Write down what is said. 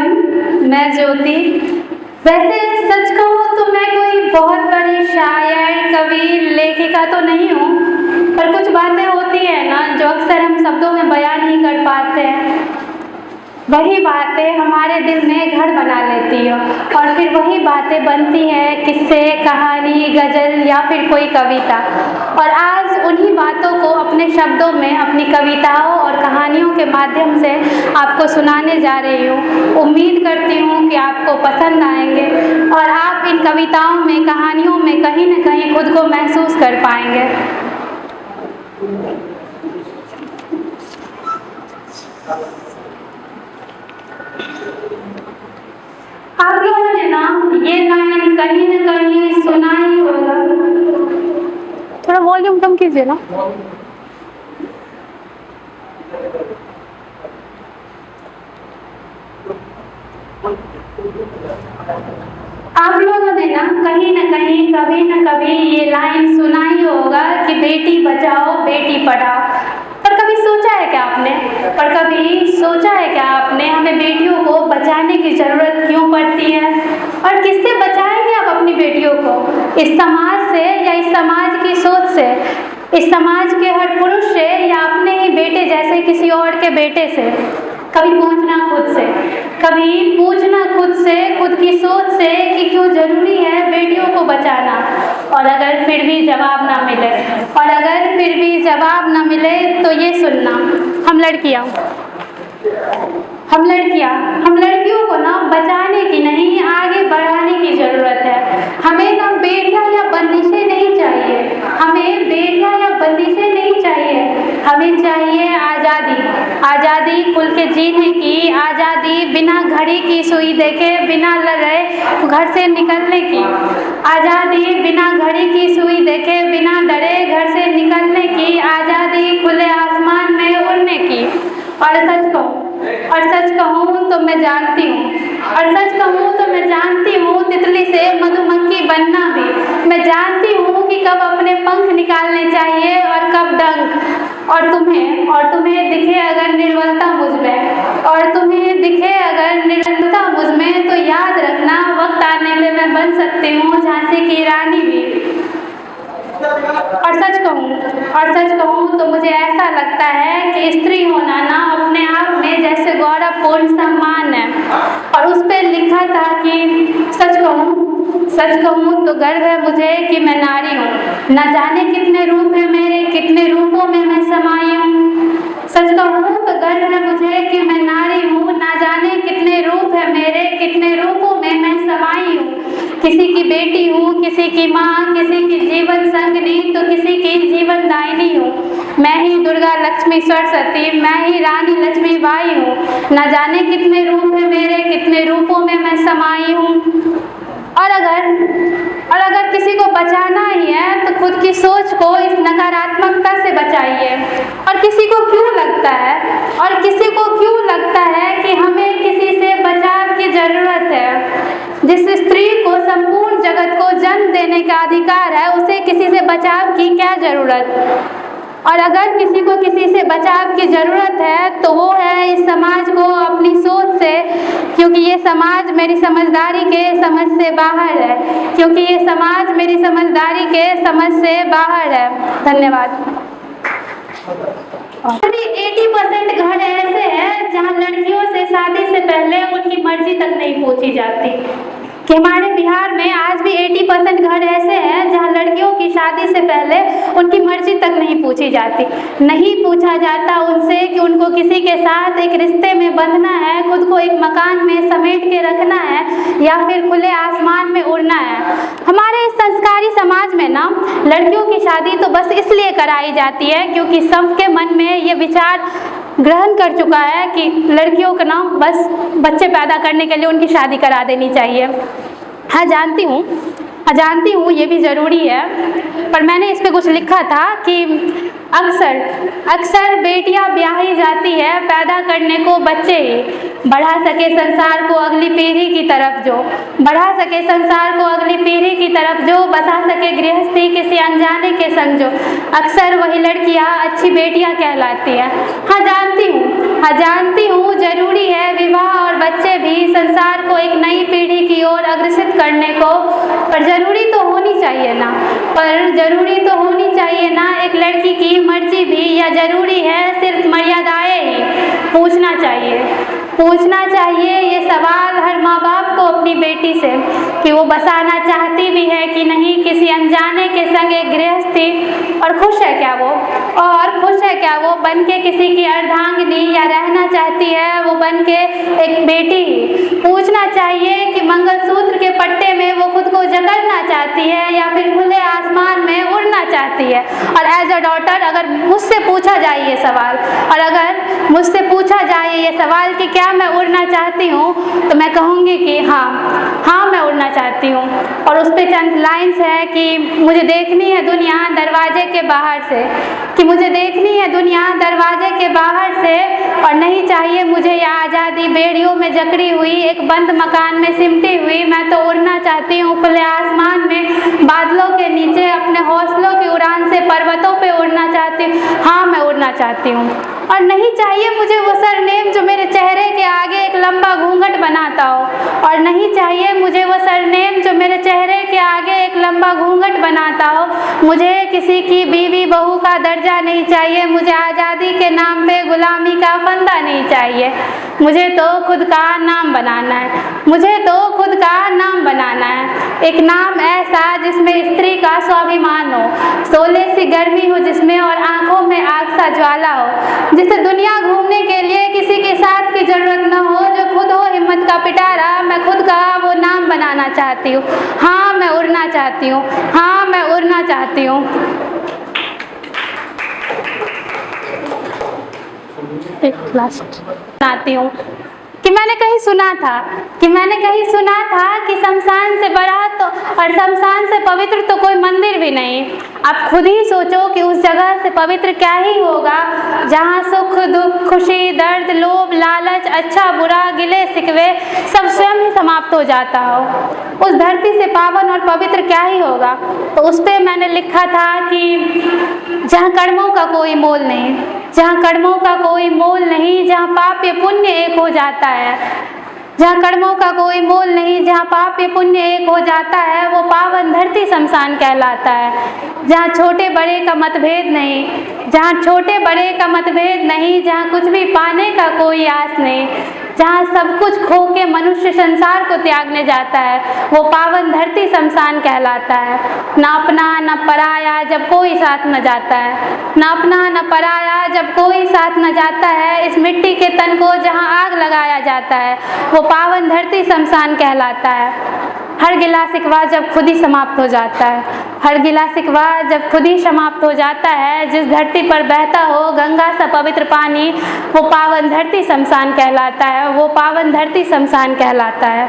Everyone, मैं ज्योति। वैसे सच कहूँ तो मैं कोई बहुत बड़ी शायर, कवि, लेखिका तो नहीं हूँ, पर कुछ बातें होती हैं ना जो अक्सर हम शब्दों में बयान नहीं कर पाते हैं। वही बातें हमारे दिल में घर बना लेती है और फिर वही बातें बनती हैं किस्से, कहानी, गज़ल या फिर कोई कविता। और आज उन्हीं बातों को अपने शब्दों में, अपनी कविताओं और कहानियों के माध्यम से आपको सुनाने जा रही हूँ। उम्मीद करती हूँ कि आपको पसंद आएंगे और आप इन कविताओं में, कहानियों में कहीं न कहीं खुद को महसूस कर पाएंगे। आप लोगों ने ना ये लाइन कहीं न कहीं सुना ही होगा। थोड़ा वॉल्यूम कम कीजिए ना। आप लोगों ने ना कहीं न कहीं, कभी न कभी ये लाइन सुना ही होगा कि बेटी बचाओ बेटी पढ़ाओ। पर कभी सोचा है क्या आपने, पर कभी सोचा है क्या आपने हमें बेटियों को बचाने की ज़रूरत क्यों पड़ती है? और किससे बचाएंगे आप अपनी बेटियों को? इस समाज से या इस समाज की सोच से, इस समाज के हर पुरुष से या अपने ही बेटे जैसे किसी और के बेटे से? कभी पूछना खुद से, कभी पूछना खुद से, खुद की सोच से कि क्यों ज़रूरी है बेटियों को बचाना। और अगर फिर भी जवाब ना मिले, और अगर फिर भी जवाब ना मिले तो ये सुनना, हम लड़कियाँ, हम लड़कियों को ना बचाने की नहीं, आगे बढ़ाने की ज़रूरत है। हमें ना बेटियाँ या बंदिशें नहीं चाहिए, हमें बेटियाँ या बंदिशें नहीं चाहिए, हमें चाहिए आज़ादी। आज़ादी खुल के जीने की, आज़ादी बिना घड़ी की सुई देखे, बिना लड़े घर से निकलने की, आज़ादी बिना घड़ी की सुई देखे, बिना डरे घर से निकलने की, आज़ादी खुले आसमान में उड़ने की। और सच कहूँ तो मैं जानती हूँ, और सच कहूँ तो मैं जानती हूँ तितली से मधुमक्खी बनना भी। मैं जानती हूँ कि कब अपने पंख निकालने चाहिए और कब डंक। और तुम्हें दिखे अगर निर्बलता मुझ में, और तुम्हें दिखे अगर निर्बलता मुझ में, तो याद रखना वक्त आने पे मैं बन सकती हूँ झांसी की रानी भी। और सच कहूँ तो मुझे ऐसा लगता है कि स्त्री होना ना अपने आप में जैसे गौरवपूर्ण सम्मान है। और उस पर लिखा था कि सच कहूँ तो गर्व है मुझे कि मैं नारी हूँ, न जाने कितने रूप हैं मेरे, कितने रूपों में मैं समाई हूँ। सच कहूँ तो गर्व है मुझे कि मैं नारी हूँ, न जाने कितने रूप है मेरे, कितने रूपों में मैं समाई हूँ। किसी की बेटी हूँ, किसी की माँ, किसी की जीवन संगिनी तो किसी की जीवन दायिनी हूँ। मैं ही दुर्गा लक्ष्मी सरस्वती, मैं ही रानी लक्ष्मी बाई हूँ। न जाने कितने रूप है मेरे, कितने रूपों में मैं समाई हूँ। और अगर किसी को बचाना ही है तो खुद की सोच को इस नकारात्मकता से बचाइए। और किसी को क्यों लगता है कि हमें किसी से बचाव की ज़रूरत है? जिस स्त्री को संपूर्ण जगत को जन्म देने का अधिकार है, उसे किसी से बचाव की क्या ज़रूरत? और अगर किसी को किसी से बचाव की ज़रूरत है तो वो है इस समाज को अपनी सोच से, क्योंकि ये समाज मेरी समझदारी के समझ से बाहर है, क्योंकि ये समाज मेरी समझदारी के समझ से बाहर है। धन्यवाद। अभी 80% घर ऐसे हैं जहाँ लड़कियों से शादी से पहले उनकी मर्जी तक नहीं पूछी जाती। कि हमारे बिहार में आज भी 80% घर ऐसे हैं जहाँ लड़कियों की शादी से पहले उनकी मर्जी तक नहीं पूछी जाती। नहीं पूछा जाता उनसे कि उनको किसी के साथ एक रिश्ते में बंधना है, खुद को एक मकान में समेट के रखना है या फिर खुले आसमान में उड़ना है। हमारे इस संस्कारी समाज में ना लड़कियों की शादी तो बस इसलिए कराई जाती है क्योंकि सबके मन में ये विचार ग्रहण कर चुका है कि लड़कियों को ना बस बच्चे पैदा करने के लिए उनकी शादी करा देनी चाहिए। हाँ जानती हूँ ये भी ज़रूरी है, पर मैंने इस पे कुछ लिखा था कि अक्सर बेटियां ब्याही जाती है पैदा करने को बच्चे ही, बढ़ा सके संसार को अगली पीढ़ी की तरफ जो, बढ़ा सके संसार को अगली पीढ़ी की तरफ जो, बसा सके गृहस्थी किसी अनजाने के संग जो, अक्सर वही लड़कियां अच्छी बेटियां कहलाती हैं। हाँ जानती हूँ ज़रूरी है विवाह और बच्चे भी एक नई पीढ़ी की ओर अग्रसित करने को। पर ज़रूरी तो होनी चाहिए ना, एक लड़की की मर्जी भी, या ज़रूरी है सिर्फ मर्यादाएं ही? पूछना चाहिए ये सवाल हर माँ बाप को अपनी बेटी से, कि वो बसाना चाहती भी है कि नहीं किसी अनजाने के संग एक गृहस्थी, और खुश है क्या वो बन के किसी की अर्धांगिनी, या रहना चाहती है वो बन के एक बेटी ही? पूछना चाहिए कि मंगलसूत्र के पट्टे में वो खुद को जकड़ना चाहती है, या फिर खुले आसमान में उड़ना चाहती है। और एज अ डॉटर अगर मुझसे पूछा जाए ये सवाल, कि क्या मैं उड़ना चाहती हूँ, तो मैं कहूँगी कि हाँ मैं उड़ना चाहती हूँ। और उस पे चंद लाइन्स है कि मुझे देखनी है दुनिया दरवाजे के बाहर से, और नहीं चाहिए मुझे ये आज़ादी बेड़ियों में जकड़ी हुई, एक बंद मकान में सिमटी हुई। मैं तो उड़ना चाहती हूँ खुले आसमान में, बादलों के नीचे अपने हौसलों की उड़ान से पर्वतों पे उड़ना चाहती हूँ। हाँ मैं उड़ना चाहती हूँ। और नहीं चाहिए मुझे वो सरनेम जो मेरे चेहरे के आगे एक लंबा घूंघट बनाता हो, मुझे किसी की बीवी बहू का दर्जा नहीं चाहिए, मुझे आज़ादी के नाम पे गुलामी का फंदा नहीं चाहिए। मुझे तो खुद का नाम बनाना है, एक नाम ऐसा जिसमें स्त्री का स्वाभिमान हो, शोले सी गर्मी हो जिसमें, और आंखों में आग सा ज्वाला हो, जिसे दुनिया घूमने के लिए किसी के साथ की जरूरत न हो, जो खुद हो हिम्मत का पिटारा। मैं खुद का वो नाम बनाना चाहती हूँ। हाँ मैं उड़ना चाहती हूँ। एक लास्ट सुनाती हूँ कि मैंने कहीं सुना था कि शमशान से बड़ा तो और शमशान से पवित्र तो कोई मंदिर भी नहीं। आप खुद ही सोचो कि उस जगह से पवित्र क्या ही होगा जहाँ सुख दुख खुशी दर्द लोभ लालच अच्छा बुरा गिले शिकवे सब स्वयं ही समाप्त हो जाता हो। उस धरती से पावन और पवित्र क्या ही होगा। तो उस पर मैंने लिखा था कि जहाँ कर्मों का कोई मोल नहीं, जहाँ पाप या पुण्य एक हो जाता है, जहाँ कर्मों का कोई मोल नहीं, जहाँ पाप या पुण्य एक हो जाता है, वो पावन धरती शमशान कहलाता है। जहाँ छोटे बड़े का मतभेद नहीं, जहाँ कुछ भी पाने का कोई आस नहीं, जहाँ सब कुछ खो के मनुष्य संसार को त्यागने जाता है, वो पावन धरती शमशान कहलाता है। न अपना न पराया जब कोई साथ न जाता है, इस मिट्टी के तन को जहाँ आग लगाया जाता है, वो पावन धरती शमशान कहलाता है। हर गिला शिकवा जब खुद ही समाप्त हो जाता है, जिस धरती पर बहता हो गंगा सा पवित्र पानी, वो पावन धरती शमशान कहलाता है।